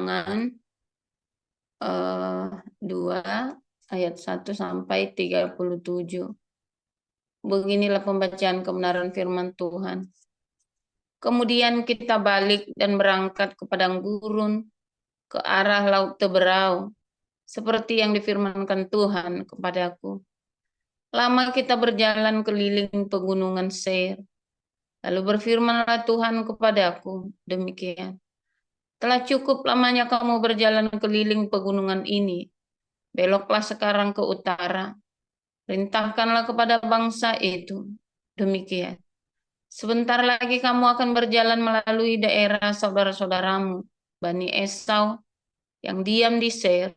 Ulangan 2 ayat 1 sampai 37. Beginilah pembacaan kebenaran firman Tuhan. Kemudian kita balik dan berangkat ke padang gurun ke arah Laut Teberau, seperti yang difirmankan Tuhan kepadaku. Lama kita berjalan keliling pegunungan Seir. Lalu berfirmanlah Tuhan kepadaku, demikian. Telah cukup lamanya kamu berjalan keliling pegunungan ini. Beloklah sekarang ke utara. Perintahkanlah kepada bangsa itu. Demikian. Sebentar lagi kamu akan berjalan melalui daerah saudara-saudaramu, Bani Esau, yang diam di Seir.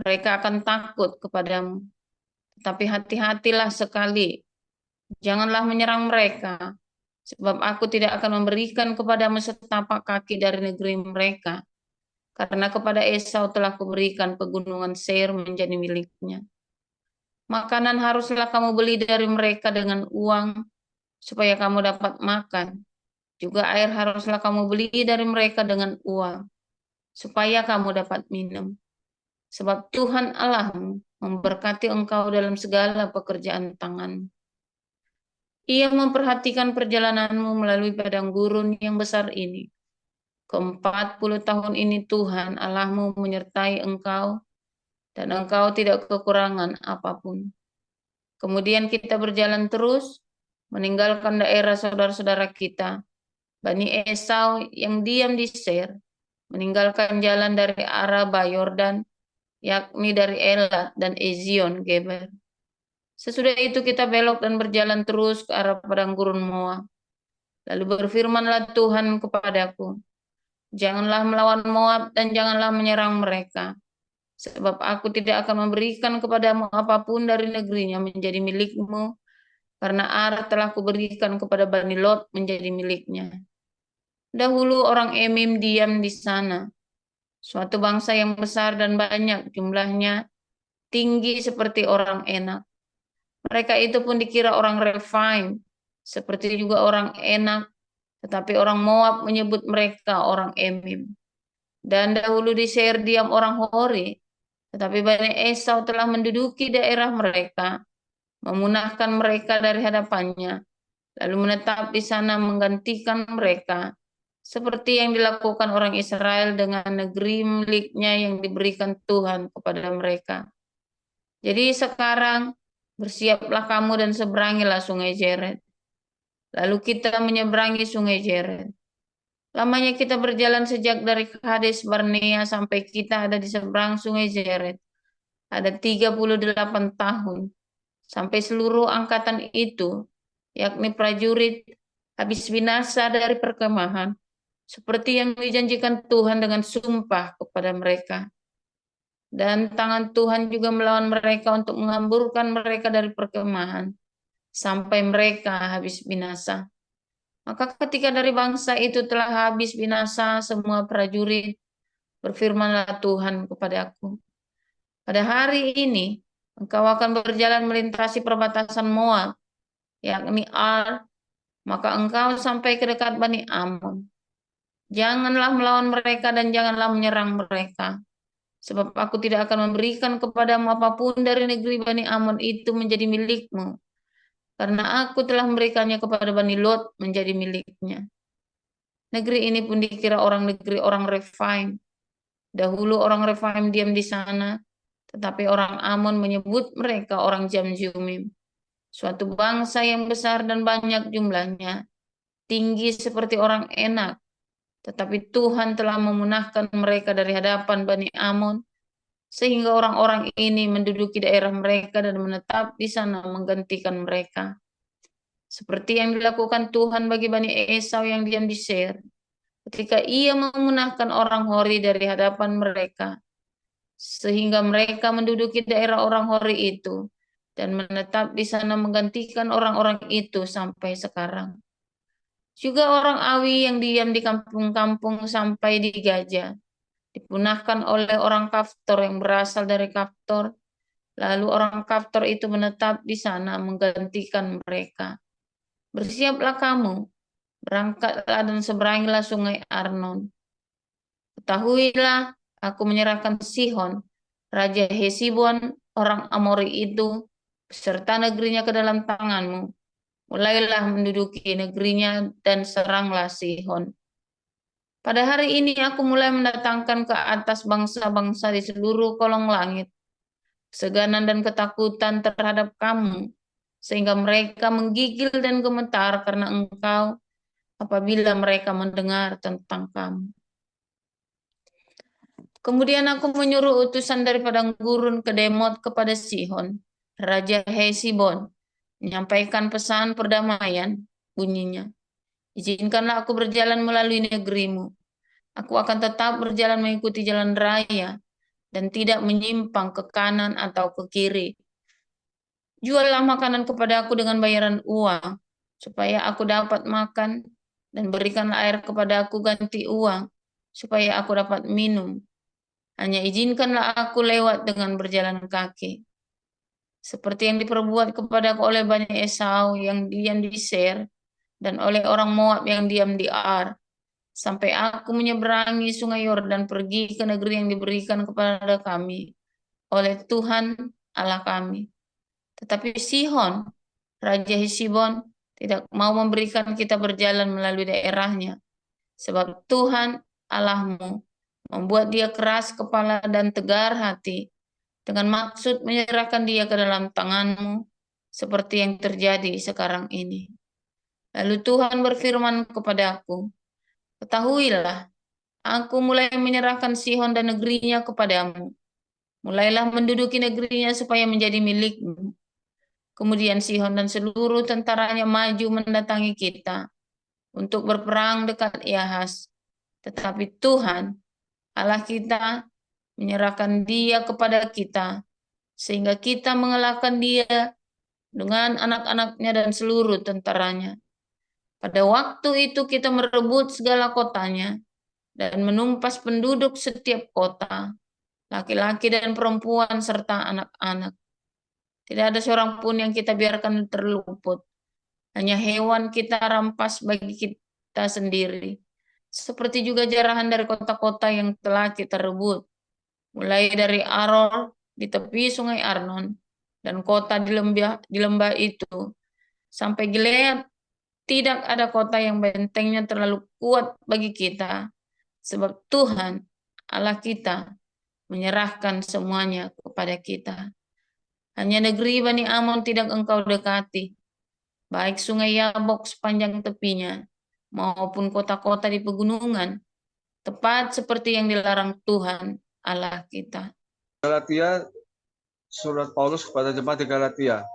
Mereka akan takut kepadamu. Tetapi hati-hatilah sekali. Janganlah menyerang mereka. Sebab aku tidak akan memberikan kepadamu setapak kaki dari negeri mereka. Karena kepada Esau telah kuberikan pegunungan Seir menjadi miliknya. Makanan haruslah kamu beli dari mereka dengan uang, supaya kamu dapat makan. Juga air haruslah kamu beli dari mereka dengan uang, supaya kamu dapat minum. Sebab Tuhan Allahmu memberkati engkau dalam segala pekerjaan tangan. Ia memperhatikan perjalananmu melalui padang gurun yang besar ini. Ke-40 tahun ini Tuhan Allahmu menyertai engkau, dan engkau tidak kekurangan apapun. Kemudian kita berjalan terus, meninggalkan daerah saudara-saudara kita, Bani Esau yang diam di Seir, meninggalkan jalan dari Araba Yordan, yakni dari Elat dan Ezion Geber. Sesudah itu kita belok dan berjalan terus ke arah padang gurun Moab. Lalu berfirmanlah Tuhan kepadaku, janganlah melawan Moab dan janganlah menyerang mereka, sebab aku tidak akan memberikan kepadamu apapun dari negerinya menjadi milikmu, karena Ar telah kuberikan kepada Bani Lot menjadi miliknya. Dahulu orang Emim diam di sana, suatu bangsa yang besar dan banyak jumlahnya, tinggi seperti orang Enak. Mereka itu pun dikira orang Refaim, seperti juga orang Enak, tetapi orang Moab menyebut mereka orang Emim. Dan dahulu di Seir diam orang Hori, tetapi Bani Esau telah menduduki daerah mereka, memunahkan mereka dari hadapannya, lalu menetap di sana menggantikan mereka, seperti yang dilakukan orang Israel dengan negeri miliknya yang diberikan Tuhan kepada mereka. Jadi sekarang bersiaplah kamu dan seberangilah sungai Jered. Lalu kita menyeberangi sungai Jered. Lamanya kita berjalan sejak dari Kades Barnea sampai kita ada di seberang sungai Jered. Ada 38 tahun. Sampai seluruh angkatan itu, yakni prajurit, habis binasa dari perkemahan, seperti yang dijanjikan Tuhan dengan sumpah kepada mereka. Dan tangan Tuhan juga melawan mereka untuk menghamburkan mereka dari perkemahan, sampai mereka habis binasa. Maka ketika dari bangsa itu telah habis binasa semua prajurit, berfirmanlah Tuhan kepadaku, pada hari ini engkau akan berjalan melintasi perbatasan Moab, yakni Ar, maka engkau sampai ke dekat Bani Amon. Janganlah melawan mereka dan janganlah menyerang mereka, sebab aku tidak akan memberikan kepadamu apapun dari negeri Bani Amon itu menjadi milikmu, karena aku telah memberikannya kepada Bani Lot menjadi miliknya. Negeri ini pun dikira negeri orang Refaim. Dahulu orang Refaim diam di sana, tetapi orang Amon menyebut mereka orang Jamjumim, suatu bangsa yang besar dan banyak jumlahnya, tinggi seperti orang Enak. Tetapi Tuhan telah memunahkan mereka dari hadapan Bani Amon, sehingga orang-orang ini menduduki daerah mereka dan menetap di sana menggantikan mereka. Seperti yang dilakukan Tuhan bagi Bani Esau yang diam di Seir, ketika ia memunahkan orang Hori dari hadapan mereka, sehingga mereka menduduki daerah orang Hori itu, dan menetap di sana menggantikan orang-orang itu sampai sekarang. Juga orang Awi yang diam di kampung-kampung sampai di Gaza, dipunahkan oleh orang Kaftor yang berasal dari Kaftor, lalu orang Kaftor itu menetap di sana menggantikan mereka. Bersiaplah kamu, berangkatlah dan seberangilah sungai Arnon. Ketahuilah, aku menyerahkan Sihon, Raja Hesibon, orang Amori itu, beserta negerinya ke dalam tanganmu. Mulailah menduduki negerinya dan seranglah Sihon. Pada hari ini aku mulai mendatangkan ke atas bangsa-bangsa di seluruh kolong langit keseganan dan ketakutan terhadap kamu, sehingga mereka menggigil dan gemetar karena engkau apabila mereka mendengar tentang kamu. Kemudian aku menyuruh utusan dari padang gurun ke Demot kepada Sihon, Raja Hesibon, menyampaikan pesan perdamaian, bunyinya. Izinkanlah aku berjalan melalui negerimu. Aku akan tetap berjalan mengikuti jalan raya dan tidak menyimpang ke kanan atau ke kiri. Juallah makanan kepada aku dengan bayaran uang, supaya aku dapat makan, dan berikan air kepada aku ganti uang, supaya aku dapat minum. Hanya izinkanlah aku lewat dengan berjalan kaki. Seperti yang diperbuat kepada aku oleh Bani Esau yang diam di Seir, dan oleh orang Moab yang diam di Ar, sampai aku menyeberangi sungai Yordan pergi ke negeri yang diberikan kepada kami oleh Tuhan Allah kami. Tetapi Sihon, Raja Hesibon, tidak mau memberikan kita berjalan melalui daerahnya, sebab Tuhan Allahmu membuat dia keras kepala dan tegar hati, dengan maksud menyerahkan dia ke dalam tanganmu, seperti yang terjadi sekarang ini. Lalu Tuhan berfirman kepadaku, ketahuilah, aku mulai menyerahkan Sihon dan negerinya kepadamu. Mulailah menduduki negerinya supaya menjadi milikmu. Kemudian Sihon dan seluruh tentaranya maju mendatangi kita untuk berperang dekat Yahas. Tetapi Tuhan, Allah kita, menyerahkan dia kepada kita, sehingga kita mengalahkan dia dengan anak-anaknya dan seluruh tentaranya. Pada waktu itu kita merebut segala kotanya dan menumpas penduduk setiap kota, laki-laki dan perempuan serta anak-anak. Tidak ada seorang pun yang kita biarkan terluput. Hanya hewan kita rampas bagi kita sendiri. Seperti juga jarahan dari kota-kota yang telah kita rebut. Mulai dari Aror di tepi sungai Arnon dan kota di lembah itu. Sampai Gilead, tidak ada kota yang bentengnya terlalu kuat bagi kita. Sebab Tuhan, Allah kita, menyerahkan semuanya kepada kita. Hanya negeri Bani Amon tidak engkau dekati, baik sungai Yabok sepanjang tepinya, maupun kota-kota di pegunungan, tepat seperti yang dilarang Tuhan Allah kita. Galatia, surat Paulus kepada jemaat di Galatia.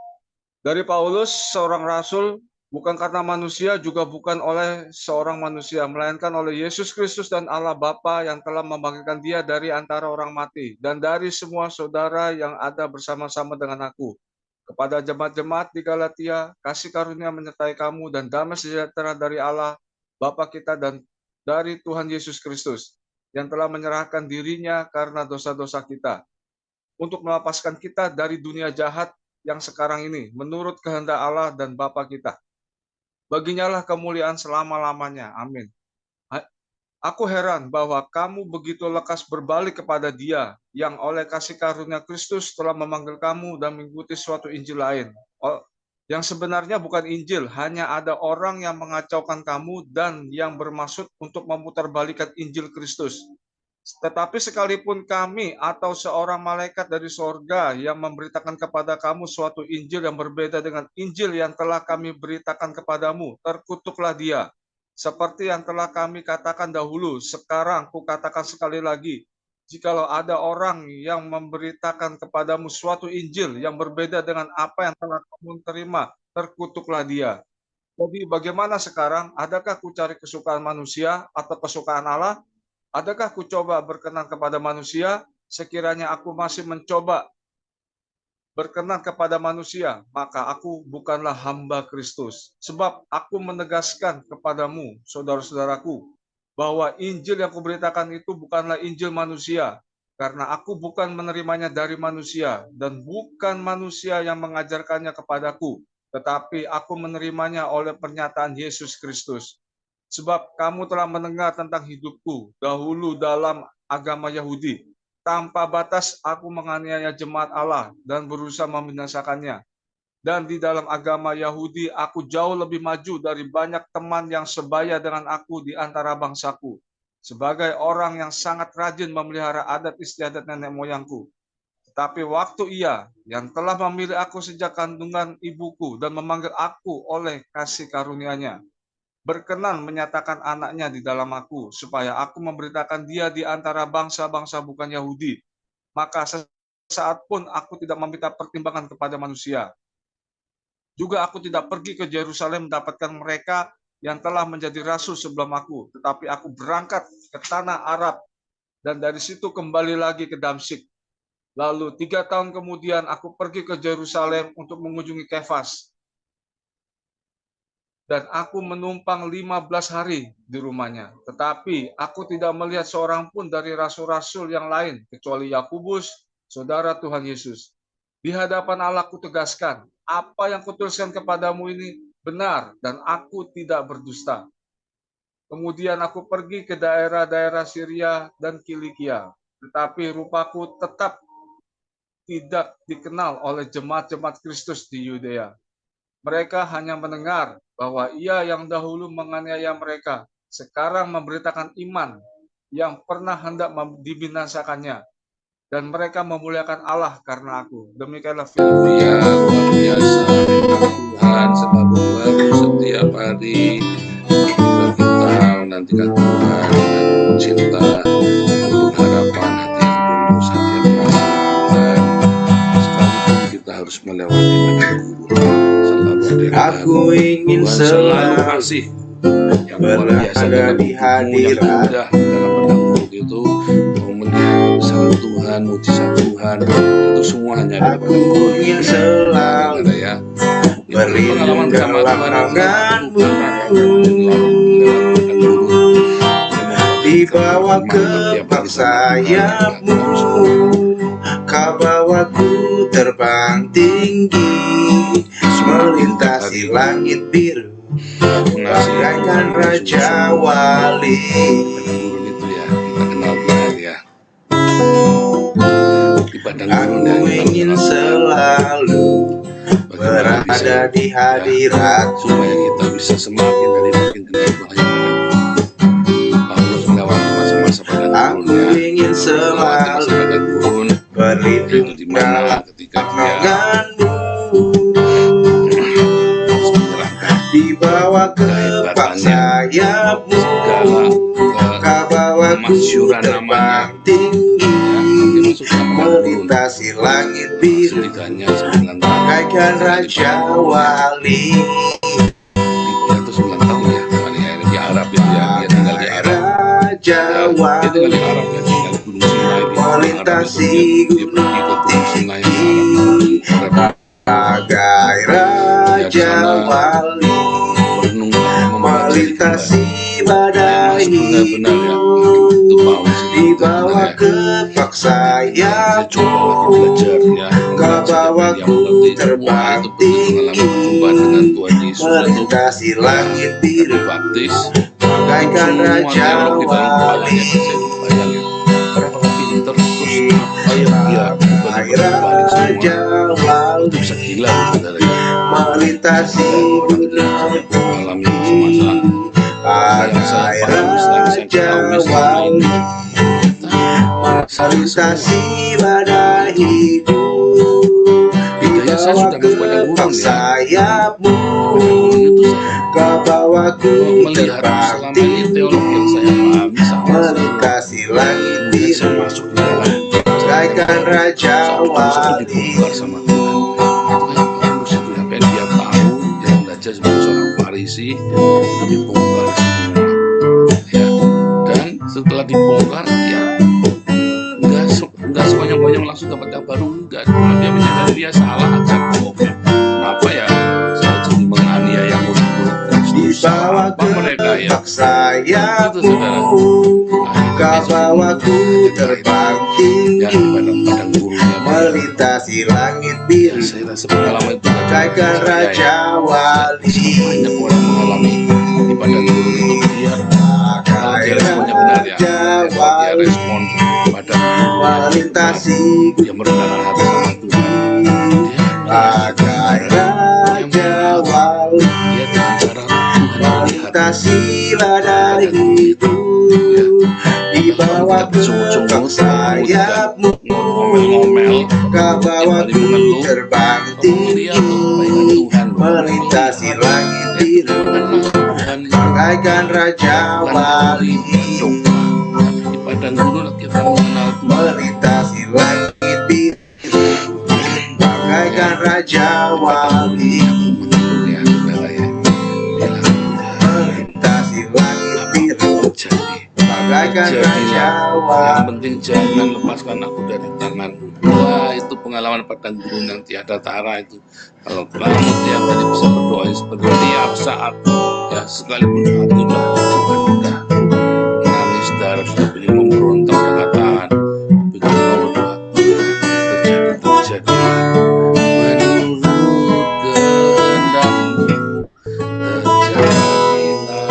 Dari Paulus, seorang rasul, bukan karena manusia, juga bukan oleh seorang manusia, melainkan oleh Yesus Kristus dan Allah Bapa yang telah membangkitkan dia dari antara orang mati, dan dari semua saudara yang ada bersama-sama dengan aku. Kepada jemaat-jemaat di Galatia, kasih karunia menyertai kamu dan damai sejahtera dari Allah, Bapa kita dan dari Tuhan Yesus Kristus, yang telah menyerahkan dirinya karena dosa-dosa kita, untuk melepaskan kita dari dunia jahat yang sekarang ini, menurut kehendak Allah dan Bapa kita. Baginya lah kemuliaan selama-lamanya. Amin. Aku heran bahwa kamu begitu lekas berbalik kepada Dia yang oleh kasih karunia Kristus telah memanggil kamu dan mengikuti suatu Injil lain. Yang sebenarnya bukan Injil, hanya ada orang yang mengacaukan kamu dan yang bermaksud untuk memutarbalikkan Injil Kristus. Tetapi sekalipun kami atau seorang malaikat dari sorga yang memberitakan kepada kamu suatu Injil yang berbeda dengan Injil yang telah kami beritakan kepadamu, terkutuklah dia. Seperti yang telah kami katakan dahulu, sekarang kukatakan sekali lagi, jikalau ada orang yang memberitakan kepadamu suatu Injil yang berbeda dengan apa yang telah kamu terima, terkutuklah dia. Jadi bagaimana sekarang? Adakah ku cari kesukaan manusia atau kesukaan Allah? Adakah ku coba berkenan kepada manusia? Sekiranya aku masih mencoba berkenan kepada manusia, maka aku bukanlah hamba Kristus. Sebab aku menegaskan kepadamu, saudara-saudaraku, bahwa Injil yang kuberitakan itu bukanlah Injil manusia, karena aku bukan menerimanya dari manusia, dan bukan manusia yang mengajarkannya kepadaku, tetapi aku menerimanya oleh pernyataan Yesus Kristus. Sebab kamu telah mendengar tentang hidupku dahulu dalam agama Yahudi. Tanpa batas aku menganiaya jemaat Allah dan berusaha membinasakannya. Dan di dalam agama Yahudi aku jauh lebih maju dari banyak teman yang sebaya dengan aku di antara bangsaku. Sebagai orang yang sangat rajin memelihara adat istiadat nenek moyangku. Tetapi waktu Ia yang telah memilih aku sejak kandungan ibuku dan memanggil aku oleh kasih karunia-Nya, berkenan menyatakan anaknya di dalam aku, supaya aku memberitakan Dia di antara bangsa-bangsa bukan Yahudi. Maka sesaat pun aku tidak meminta pertimbangan kepada manusia. Juga aku tidak pergi ke Yerusalem mendapatkan mereka yang telah menjadi rasul sebelum aku, tetapi aku berangkat ke tanah Arab dan dari situ kembali lagi ke Damsyik. Lalu 3 tahun kemudian aku pergi ke Yerusalem untuk mengunjungi Kefas. Dan aku menumpang 15 hari di rumahnya. Tetapi aku tidak melihat seorang pun dari rasul-rasul yang lain, kecuali Yakobus, saudara Tuhan Yesus. Di hadapan Allah kutegaskan, apa yang kutuliskan kepadamu ini benar, dan aku tidak berdusta. Kemudian aku pergi ke daerah-daerah Syria dan Kilikia. Tetapi rupaku tetap tidak dikenal oleh jemaat-jemaat Kristus di Yudea. Mereka hanya mendengar bahwa Ia yang dahulu menganiaya mereka, sekarang memberitakan iman yang pernah hendak dibinasakannya. Dan mereka memuliakan Allah karena aku. Demikianlah firman. Ya, luar biasa firman Tuhan, selalu baru setiap hari ketika kita menantikan Tuhan dengan cinta, penuh harapan, hati yang tulus, hati yang mengasihi Tuhan. Sekalipun kita harus melewati padang gurun, selalu ada yang Aku ingin Tuhan selalu selalu kasih yang luar biasa berada dalam di hidupmu, yang hadirat. indah dalam padang gurun itu. Mau melihat kebesaran Tuhan, mujizat Tuhan, itu semua hanya ada Aku padang gurun. ingin selalu Ada ya. berlindung dalam tanganmu, di bawah kepak sayapmu. Kau bawaku terbang tinggi, melintasi langit biru, bagaikan Raja Wali. Padang gurun itu ya, kita kenal Tuhan ya. Di padang gurun Aku ingin selalu berada di hadirat, supaya kita bisa semakin dari makin kenal Tuhan yang ada. Paulus melewati masa-masa padang aku gurun ya. ingin Melewati masa selalu padang gurun berlindung itu di mana dalam ketika dia tanganmu, harus menyerahkan di bawah kepak sayapmu. Kau bawaku terbang tinggi, melintasi langit biru, setidaknya 9 tahun bagaikan Raja Wali. dia tuh 9 tahun ya di Arab itu ya, dia tinggal di Arab. Raja Dia tinggal di Wali Arab ya, tinggal di Gunung Sinai di melintasi Arab itu. Dia pergi ke Gunung Sinai di Arab, bagai Raja Wali merenung membaca melintasi badai benar-benar ya. hidup, Itu Paulus di bawah kepak saya coba lagi sayapmu. belajar ya. Kau bawaku terbang tinggi, dengan Tuhan Yesus itu melintasi langit biru, baptis. bagaikan Raja Wali. Berapa pinter terus apa yang dia benar-benar balik Raja semua itu Wali bisa gila saudara ya. melintasi gunung Mengalami masa-masa bagai Raja Wali melintasi badai hidup, di bawah kepak sayapmu. Kau bawaku melihat terbang selama ini teologi yang saya tinggi, pahami sama melintasi langit kemudian saya biru, masuk di dalam bagaikan Raja Wali Wali. dibongkar sama Tuhan. Itu kayak Paulus itu apa yang dia tahu, dia belajar sebagai seorang Farisi itu dibongkar semua ya. Dan setelah dibongkar ya enggak sekonyong-konyong langsung dapat kabar enggak. Kalau dia menyadari dia salah aja kok. Kenapa ya saya jadi menganiaya murid-murid Di Kristus? bawah Apa mereka ya? kepak sayapmu, kau Nah, bawaku terbang ya tinggi, padang gurunya melintasi langit ya, biru, saya rasa pengalaman itu bagaikan Raja Wali. banyak orang mengalami di padang gurun itu dia kalau dia respon pada melintasi dia merendahkan hati sama Tuhan, bagai raja wali, dia dengan cara Tuhan melihat melintasi ladang hidup di bawah kelompok sayapmu, ngomel-ngomel, kau bawaku terbang tinggi, melintasi langit biru bagaikan raja wali. Di padang gurun kita mengenal Tuhan, Melintasi langit biru bagaikan raja wali. ya saudara ya. Melintasi langit biru Jadi bagaikan raja yang wali. penting jangan lepaskan aku dari tanganmu. Wah, itu pengalaman padang gurun yang tiada tara itu. Kalau kamu tiap hari bisa berdoa seperti tiap saat, ya sekalipun hati udah nangis darah, sudah ingin memberontak, jangan tahan. Begitu kamu berdoa, terjadi. Menurut kehendakmu terjadilah.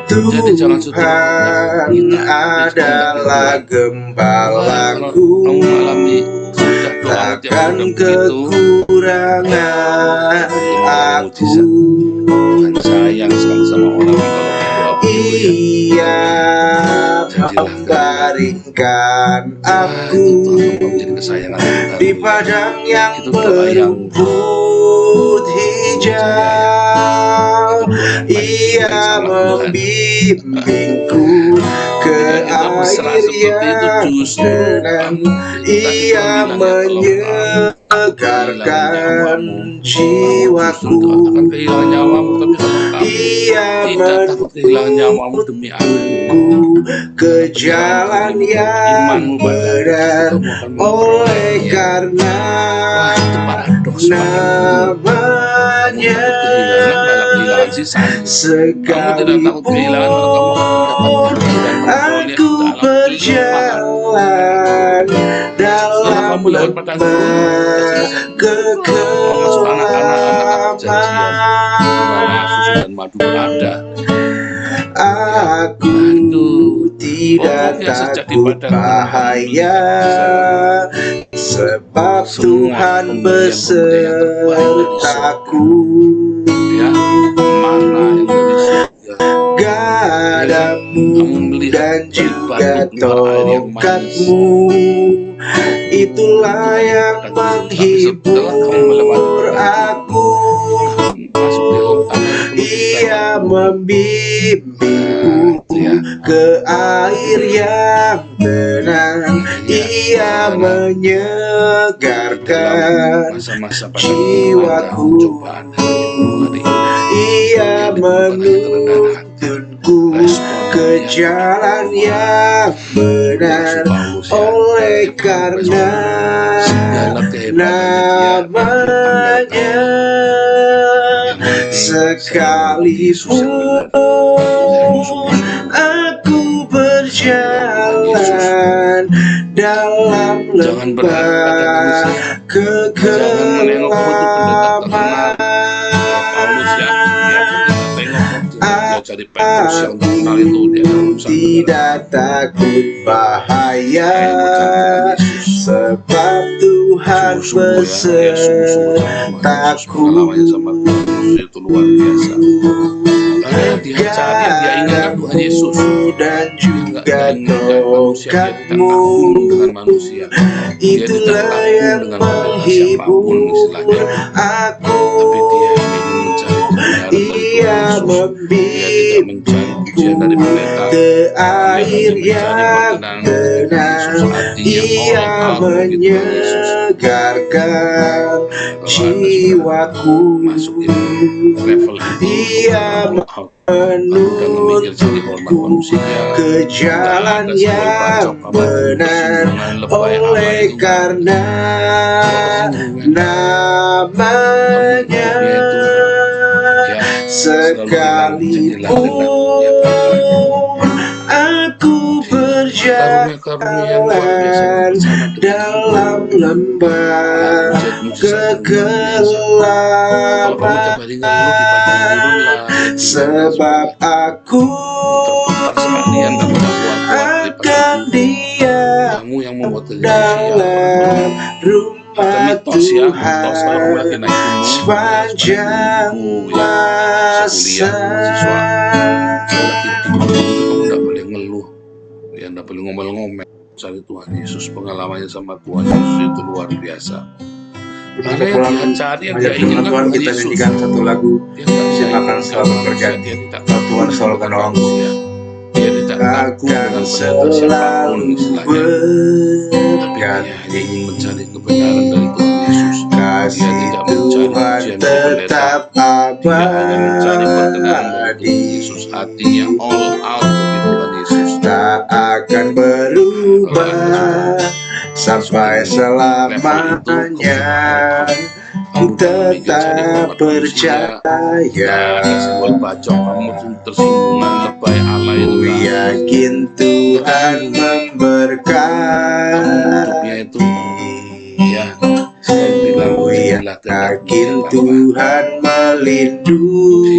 Jadi jangan Tuhan adalah gembalaku, kamu mengalami sudah doa tiap takkan begitu, kekurangan aku. Tuhan sayang sekali sama orang kalau berdoa begitu ya. Ia membaringkan aku Itu Tuhan menjadi kesayangan Tuhan. di padang yang Itu doa yang berumput hijau. Ia membimbingku ke kita mesra air seperti itu yang justru tenang. Ia menyegarkan jiwaku. akan kehilangan nyawamu, tapi kalau kamu Ia tidak takut kehilangan nyawamu demi aku, menunjukku ke jalan yang imanmu pada benar. kamu akan Oleh memperoleh. karena Wah, itu paradoks banget. namanya Kehilangan sisanya. Kamu tidak takut kehilangan, kalau kamu akan mendapatkan aku berjalan dalam kamu lewat padang gurun, masuk anak-anak perjanjian, dimana susu dan madu ada. Aku tidak takut bahaya, sebab Tuhan besertaku. Ya, mana yang dari surga, Gadamu dan juga tongkatmu, itulah yang menghibur aku. masuk di lautan. Ia membimbingku ke air yang tenang. Ia menyegarkan Masa-masa jiwaku. cobaan hari ini. Ia menuntunku ke jalan yang benar. Oleh karena namanya, sekalipun aku berjalan dalam lembah kegelapan, aku tidak takut bahaya, sebab Tuhan besertaku. Itu luar biasa. Dia cari, dia ingat Tuhan Yesus Dan juga tongkatmu, dengan manusia. itulah yang menghibur aku. Tapi dia ingin mencari kebenaran dari Ia Tuhan Yesus. Dia tidak mencari pujian dari pendeta. ke air yang tenang. Ia menyegarkan jiwaku. Masuk ini level Ia menuntunku ke jalan yang benar. Oleh karena namanya, sekalipun aku berjalan dalam lembah kegelapan, sebab aku akan dalam rumah Ada mitos ya, mitos kalau Tuhan lagi naik gunung, sepanjang masa. kalau lagi di gunung itu kamu tidak boleh ngeluh, ya tidak boleh ngomel-ngomel. Cari Tuhan Yesus, pengalamannya sama Tuhan Yesus itu luar biasa. Karena yang dia cari, yang dia inginkan Tuhan, Tuhan kita Yesus. nyanyikan satu lagu. Dia tidak Silakan selalu berganti. Dia tidak Tuhan selalu menolongku. Dia tidak takut dengan Akan pendeta siapapun selalu istilahnya, tapi dia hanya ingin mencari kebenaran dari Tuhan Yesus. kasih tidak mencari Tuhan pujian dari pendeta. tetap Dia hanya mencari perkenanan dari Tuhan abadi, Yesus, hatinya all out bagi Tuhan Yesus. tak akan berubah sampai selamanya. Ku tetap percaya, Dari simbol bacok kamu tersinggungan lebay alay ku yakin Tuhan memberkati. hidupnya itu ya selalu bilang Ku "Inilah kehendak yakin Bapa." Tuhan melindungi.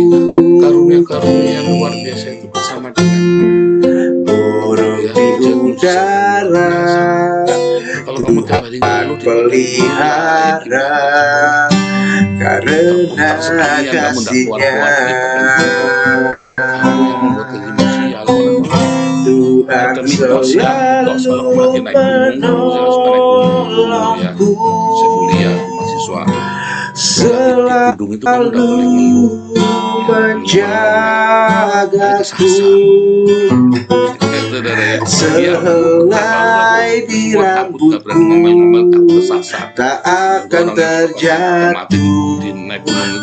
Karunia-karunia luar biasa itu bersama dengan Burung di udara kalau kamu tiap hari ngeluh di pelihara karena kasihnya. kamu yang membuat dirimu sial oleh Tuhan ada mitos ya, mitos kalau kamu lagi naik gunung, ya sekuliah mahasiswa selalu di gunung itu kamu tidak boleh ngeluh, menjagaku selai di rambutku tak akan terjatuh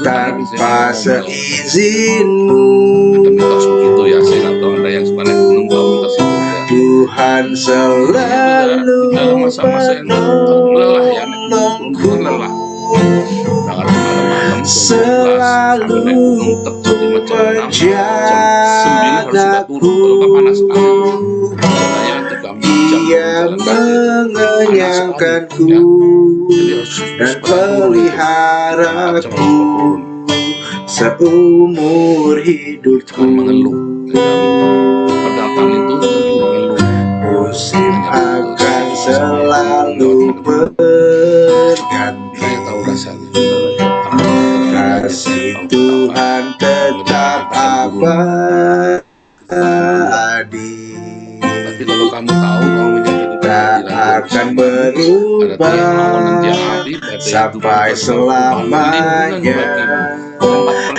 tanpa seizinmu. mitos begitu ya. Saya nggak tahu Anda yang suka naik gunung tahu mitos itu ya. Tuhan selalu dalam masa-masa yang lelah ya, naik gunung lelah. Jangan malam-malam selalu naik gunung terjadi macam 6 jam 9 harus sudah turun kalau nggak panas sekali. Katanya 3 jam Ia jalan kaki mengenyangkanku jadi harus dan peliharaku seumur hidupku. jangan mengeluh. Pendatang itu mengeluh. Musim akan selalu berganti, Saya tahu rasanya. kasih Tuhan tetap abadi. Tapi kalau kamu tahu kamu menjadi Tak akan berubah sampai selamanya.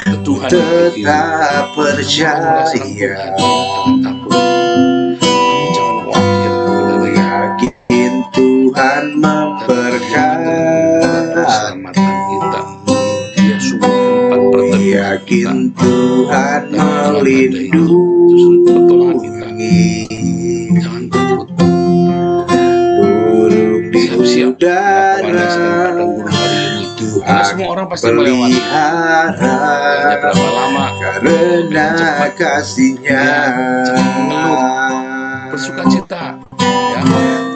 Tetap percaya, yakin Tuhan memberkati, yakin Tuhan melindungi. Jangan takut. Burung di Siap-siap. Apalagi sedang udara pada gunung hari ini. Karena Tuhan semua orang pasti melewati. Hanya pelihara berapa lama? karena kasihnya. Bersuka cita. Ya.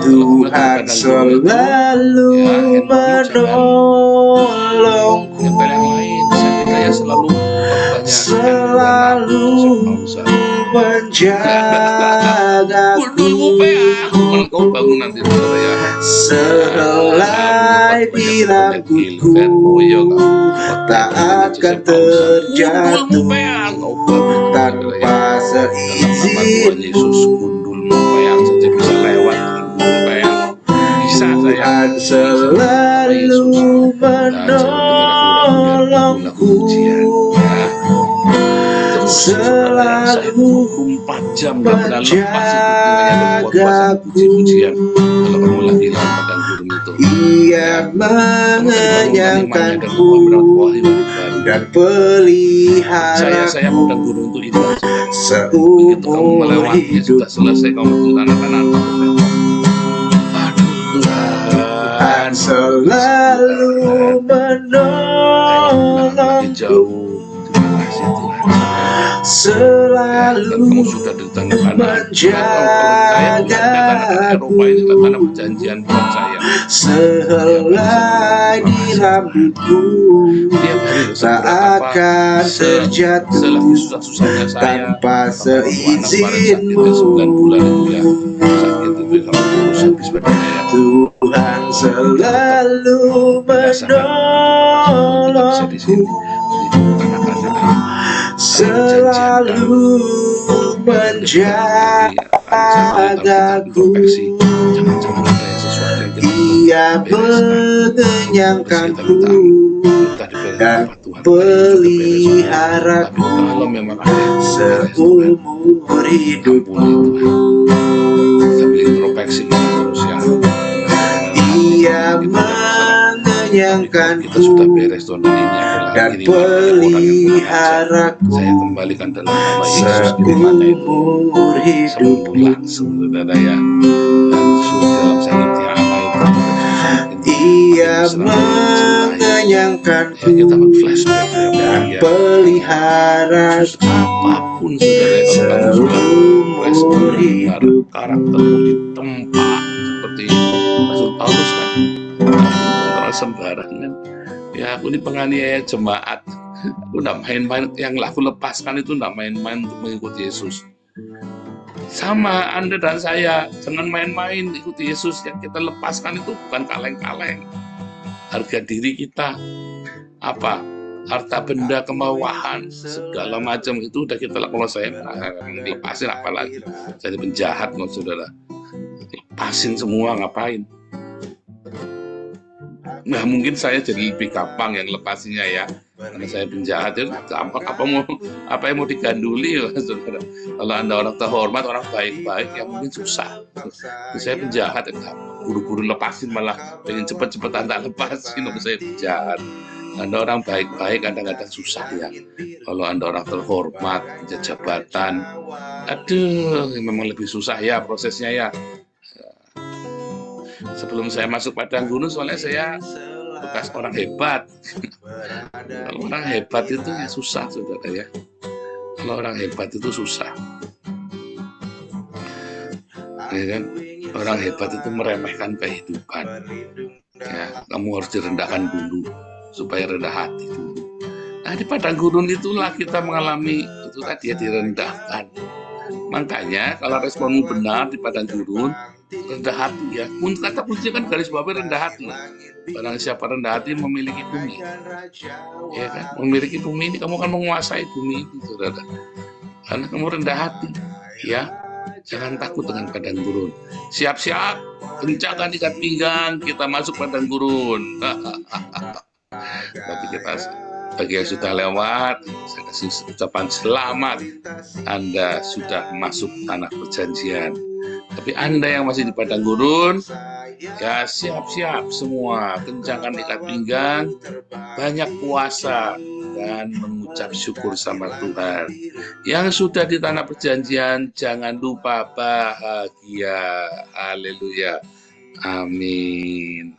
Tuhan selalu menolongku, Yang lain, saya selalu selalu menjagaku. Kau bangun nanti ya. Selai di rambutku tak akan terjatuh tanpa seizin. Tuhan selalu menolongku, selalu menjagaku. Ia mengenyangkanku dan pelihara saya padang gunung itu indah. seumur Kamu melewati sudah selesai kamu dengan anak-anak. Tuhan selalu menolongku, jauh. Terima kasih Tuhan. selalu Kamu sudah di tanah-tanah. Saya bukan tanah Eropa, ini tanah perjanjian buat saya. sehelai di rambutku Tiap hari tak akan terjatuh selagi susah-susahnya saya tanpa sakit seizinmu. 9 bulan itu ya, sakit itu kalau kurus habis badannya ya. Tuhan selalu menolongku, selalu menjagaku. Jangan-jangan ada yang sesuatu yang tidak Ia mengenyangkanku dan Tapi peliharaku kalau memang ada yang seumur hidupku. sambil introspeksi kita terus ya. Ia Kita sudah mengenyangkanku beres tahun ini adalah dan kiriman dari orang yang kurang ajar. peliharaku Saya kembalikan dalam nama Yesus kirimannya itu seumur hidupku. sembuhlah saudara ya, dan dalam sakit yang apa itu Ia ya, mengenyangkanku kita flashback ya, dan ya. peliharaku Apapun saudara kalau kamu sudah seumur benar hidup. karaktermu ditempa seperti Rasul Paulus kan, kalau sembarangan ya, aku ini penganiaya jemaat, aku tidak main-main, yang aku lepaskan itu tidak main-main untuk mengikuti Yesus. Sama Anda dan saya, jangan main-main ikuti Yesus. Yang kita lepaskan itu bukan kaleng-kaleng, harga diri kita, apa, harta benda, kemewahan, segala macam itu udah kita. Kalau saya lepasin apalagi jadi penjahat loh saudara, lepasin semua, ngapain? Nah mungkin saya jadi lebih gampang yang lepasinya ya, karena saya penjahat ya, gampang, apa yang mau diganduli ya saudara. Kalau Anda orang terhormat, orang baik-baik ya mungkin susah. Saya penjahat ya, buru-buru lepasin, malah pengen cepet-cepet Anda lepasin. Kalau saya penjahat, Anda orang baik-baik kadang-kadang susah ya. Kalau Anda orang terhormat, jabatan, aduh memang lebih susah ya prosesnya ya. Sebelum saya masuk Padang Gunung, soalnya saya bekas orang hebat. Kalau orang hebat itu ya susah saudara ya. Kalau orang hebat itu susah, ya kan? Orang hebat itu meremehkan kehidupan. Ya, kamu harus direndahkan dulu supaya rendah hati dulu. Nah di Padang Gurun itulah kita mengalami itu tadi ya, direndahkan. Makanya kalau responmu benar di Padang Gurun, rendah hati ya. Kata kuncinya kan garis bawah rendah hati. Barang siapa rendah hati memiliki bumi. Ya kan? Memiliki bumi ini, kamu akan menguasai bumi ini, saudara. Karena kamu rendah hati, ya. Jangan takut dengan Padang Gurun. Siap-siap, kencangkan ikat pinggang, kita masuk Padang Gurun. Bagi yang sudah lewat, saya kasih ucapan selamat. Anda sudah masuk tanah perjanjian. Tapi Anda yang masih di Padang Gurun, ya siap-siap semua, kencangkan ikat pinggang, banyak puasa, dan mengucap syukur sama Tuhan. Yang sudah di tanah perjanjian, jangan lupa bahagia. Haleluya. Amin.